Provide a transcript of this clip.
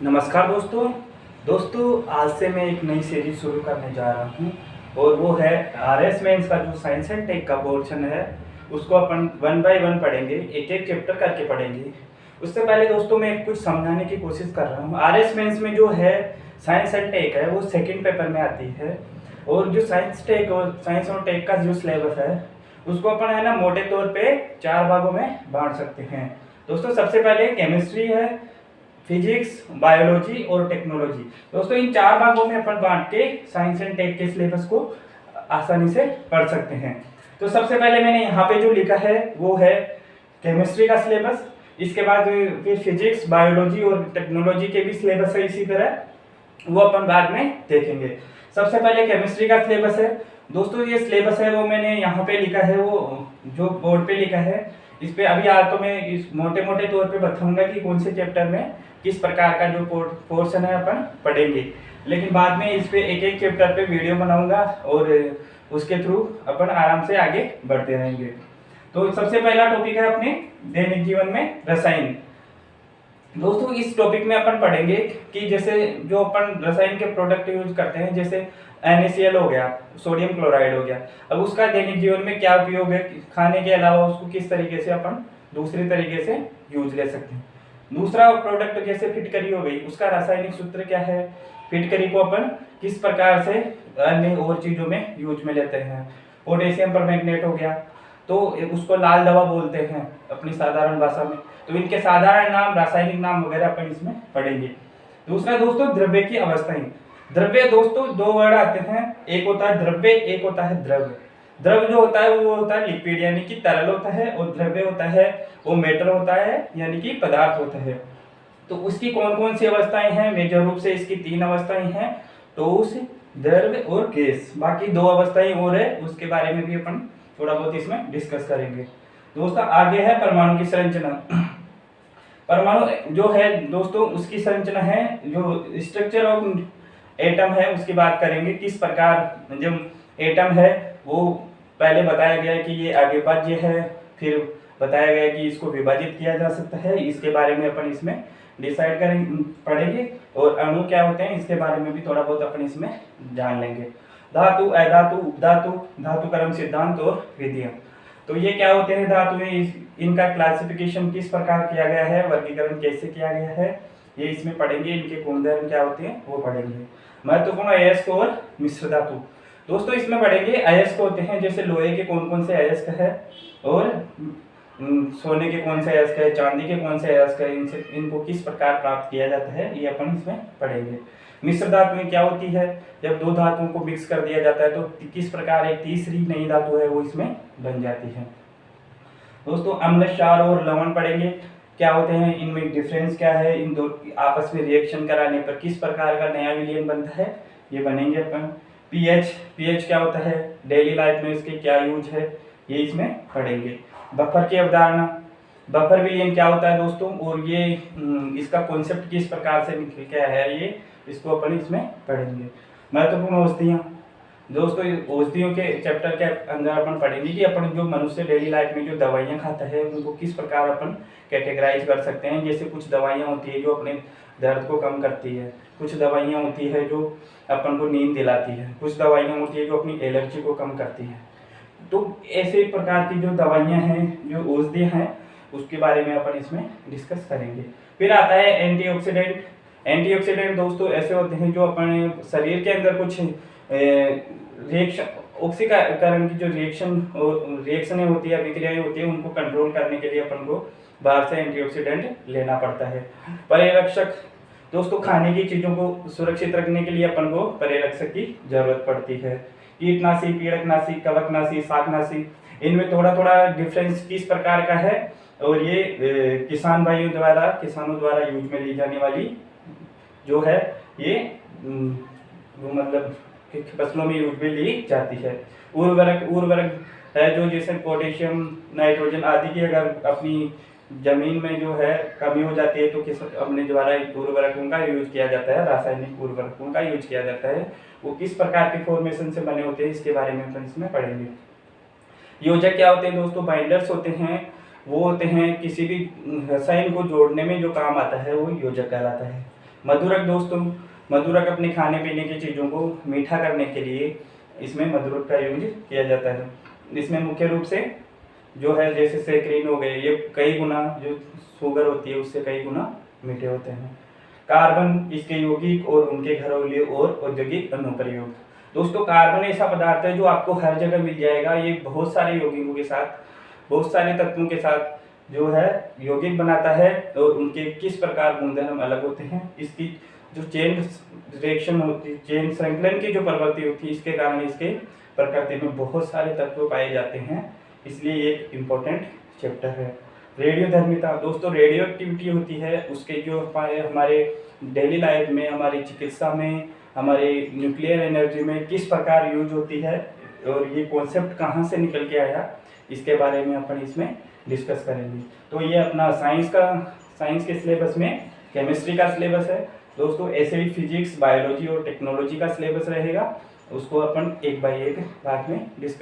नमस्कार दोस्तों आज से मैं एक नई सीरीज शुरू करने जा रहा हूँ और वो है आरएस मेंस का जो साइंस एंड टेक का पोर्शन है उसको अपन वन बाय वन पढ़ेंगे, एक एक चैप्टर करके पढ़ेंगे। उससे पहले दोस्तों मैं कुछ समझाने की कोशिश कर रहा हूँ। आरएस मेंस में जो है साइंस एंड टेक है वो सेकंड पेपर में आती है और जो साइंस और टेक का जो सिलेबस है उसको अपन है ना मोटे तौर पे 4 भागों में बांट सकते हैं। दोस्तों सबसे पहले केमिस्ट्री है, फिजिक्स, बायोलॉजी और टेक्नोलॉजी। दोस्तों इन 4 भागों में अपन बांट के साइंस एंड टेक के सिलेबस को आसानी से पढ़ सकते हैं। तो सबसे पहले मैंने यहाँ पे जो लिखा है वो है केमिस्ट्री का सिलेबस। इसके बाद फिर फिजिक्स, बायोलॉजी और टेक्नोलॉजी के भी सिलेबस है इसी तरह, वो अपन बाद में देखेंगे। सबसे पहले केमिस्ट्री का सिलेबस है। दोस्तों ये सिलेबस है वो मैंने यहाँ पे लिखा है, वो जो बोर्ड पे लिखा है इस पे अभी आज तो मैं इस मोटे मोटे तौर पे बताऊंगा कि कौन से चैप्टर में किस प्रकार का जो पोर्शन है अपन पढ़ेंगे, लेकिन बाद में इस पे एक एक चैप्टर पे वीडियो बनाऊंगा और उसके थ्रू अपन आराम से आगे बढ़ते रहेंगे। तो सबसे पहला टॉपिक है अपने दैनिक जीवन में रसायन। दोस्तों इस टॉपिक में अपन पढ़ेंगे कि जैसे जो अपन रसायन के प्रोडक्ट यूज करते हैं, जैसे NaCl हो गया, सोडियम क्लोराइड हो गया, अब उसका दैनिक जीवन में क्या उपयोग है, खाने के अलावा उसको किस तरीके से अपन दूसरी तरीके से यूज ले सकते हैं। दूसरा प्रोडक्ट जैसे फिटकरी हो गई, उसका रासायनिक सूत्र क्या है, फिटकरी को अपन किस प्रकार से अन्य और चीजों में यूज में लेते हैं। पोटेशियम परमैंगनेट हो गया तो उसको लाल दवा बोलते हैं अपनी साधारण भाषा में, तो इनके साधारण नाम, रासायनिक नाम वगैरह अपन इसमें पढ़ेंगे। दूसरा दोस्तों द्रव्य की अवस्थाएं। द्रव्य दोस्तों 2 वर्ड आते हैं, एक होता है द्रव्य, एक होता है द्रव। द्रव जो होता है वो होता है लिक्विड यानी कि तरल होता है, और द्रव्य होता है वो मेटल होता है यानी कि पदार्थ होता है। तो उसकी कौन कौन सी अवस्थाएं हैं, मेजर रूप से इसकी 3 अवस्थाएं हैं, ठोस, द्रव और गैस। बाकी 2 अवस्थाएं और है, उसके बारे में भी अपन थोड़ा बहुत इसमें डिस्कस करेंगे। दोस्तों आगे है परमाणु की संरचना। परमाणु जो है दोस्तों उसकी संरचना है, जो स्ट्रक्चर ऑफ एटम है उसकी बात करेंगे। किस प्रकार जो एटम है वो पहले बताया गया है कि ये अविभाज्य है, फिर बताया गया है कि इसको विभाजित किया जा सकता है, इसके बारे में अपन इसमें डिसाइड करेंगे, पढ़ेंगे। और अणु क्या होते हैं इसके बारे में भी थोड़ा बहुत अपन इसमें जान लेंगे। धातु, अधातु, उपधातु, धातुकर्म सिद्धांत और विधियां। तो ये क्या होते हैं धातु में, इनका क्लासिफिकेशन किस प्रकार किया गया है, वर्गीकरण कैसे किया गया है, ये इसमें पढ़ेंगे। इनके गुणधर्म क्या होते हैं वो पढ़ेंगे। महत्वपूर्ण अयस्क और मिश्र धातु। दोस्तों इसमें पढ़ेंगे अयस्क होते हैं, जैसे लोहे के कौन कौन से अयस्क है, और सोने के कौन से अयस्क है, चांदी के कौन से अयस्क है, इनसे इनको किस प्रकार प्राप्त किया जाता है ये अपन इसमें पढ़ेंगे। मिश्र धातु में क्या होती है, जब 2 धातुओं को मिक्स कर दिया जाता है तो किस प्रकार एक तीसरी नई धातु है वो इसमें बन जाती है। दोस्तों अम्ल, क्षार और लवण पढ़ेंगे, क्या होते हैं, इनमें डिफरेंस क्या है, इन दो आपस में रिएक्शन कराने पर किस प्रकार का नया विलयन बनता है, ये बनेंगे अपन। पीएच क्या होता है, डेली लाइफ में इसके क्या यूज है, ये इसमें पढ़ेंगे। बफर की अवधारणा, बफर विलयन क्या होता है दोस्तों, और ये इसका कॉन्सेप्ट किस प्रकार से निकल के आया है, ये इसको अपन इसमें पढ़ेंगे। महत्वपूर्ण औषधियाँ। दोस्तों औषधियों के चैप्टर के अंदर अपन पढ़ेंगे कि अपन जो मनुष्य डेली लाइफ में जो दवाइयाँ खाता है उनको किस प्रकार अपन कैटेगराइज कर सकते हैं। जैसे कुछ दवाइयाँ होती है जो अपने दर्द को कम करती है, कुछ दवाइयाँ होती है जो अपन को नींद दिलाती है, कुछ दवाइयाँ होती है जो अपनी एलर्जी को कम करती है। तो ऐसे प्रकार की जो दवाइयाँ हैं, जो औषधियाँ हैं, उसके बारे में अपन इसमें डिस्कस करेंगे। फिर आता है एंटीऑक्सीडेंट। एंटीऑक्सीडेंट दोस्तों ऐसे होते हैं जो अपने शरीर के अंदर कुछ रिएक्शन, ऑक्सीकरण की जो रिएक्शनें होती है, अभिक्रियाएं होती है, उनको कंट्रोल करने के लिए अपन को बाहर से एंटीऑक्सीडेंट लेना पड़ता है। परिरक्षक दोस्तों खाने की चीज़ों को सुरक्षित रखने के लिए अपन को परिरक्षक की जरूरत पड़ती है। कीटनाशी, पीड़कनाशी, कवकनाशी, शाकनाशी, इनमें थोड़ा थोड़ा डिफरेंस किस प्रकार का है, और ये किसानों द्वारा यूज में ली जाने वाली जो है ये वो मतलब फसलों में यूज में ली जाती है। उर्वरक है जो जैसे पोटेशियम, नाइट्रोजन आदि की अगर अपनी जमीन में जो है कमी हो जाती है तो अपने द्वारा उर्वरकों का यूज किया जाता है, रासायनिक उर्वरकों का यूज किया जाता है। वो किस प्रकार के फॉर्मेशन से बने होते हैं इसके बारे में अपन इसमें पढ़ेंगे। योजक क्या होते हैं दोस्तों, बाइंडर्स होते हैं, वो होते हैं किसी भी रसायन को जोड़ने में जो काम आता है वो योजक कहलाता है। मधुरक दोस्तों, मधुरक अपने खाने पीने की चीज़ों को मीठा करने के लिए इसमें मधुरक का यूज किया जाता है। इसमें मुख्य रूप से जो है जैसे सैकरीन हो गए, ये कई गुना जो शुगर होती है उससे कई गुना मीठे होते हैं। कार्बन इसके यौगिक और उनके घरेलू और औद्योगिक अनुप्रयोग। दोस्तों कार्बन ऐसा पदार्थ है जो आपको हर जगह मिल जाएगा। ये बहुत सारे यौगिकों के साथ, बहुत सारे तत्वों के साथ जो है यौगिक बनाता है और उनके किस प्रकार गुणधर्म अलग होते हैं, इसकी जो चेन रिएक्शन होती है, चेन संकलन की जो प्रवृत्ति होती है, इसके कारण इसके प्रकृति में बहुत सारे तत्व पाए जाते हैं, इसलिए ये एक इम्पोर्टेंट चैप्टर है। रेडियोधर्मिता दोस्तों, रेडियो एक्टिविटी होती है उसके जो हमारे डेली लाइफ में, हमारी चिकित्सा में, हमारे न्यूक्लियर एनर्जी में किस प्रकार यूज होती है और ये कॉन्सेप्ट कहाँ से निकल के आया, इसके बारे में अपन इसमें डिस्कस करेंगे। तो ये अपना साइंस के सिलेबस में केमिस्ट्री का सिलेबस है दोस्तों। ऐसे भी फिजिक्स, बायोलॉजी और टेक्नोलॉजी का सिलेबस रहेगा, उसको अपन एक बाय एक बाद में डिस्कस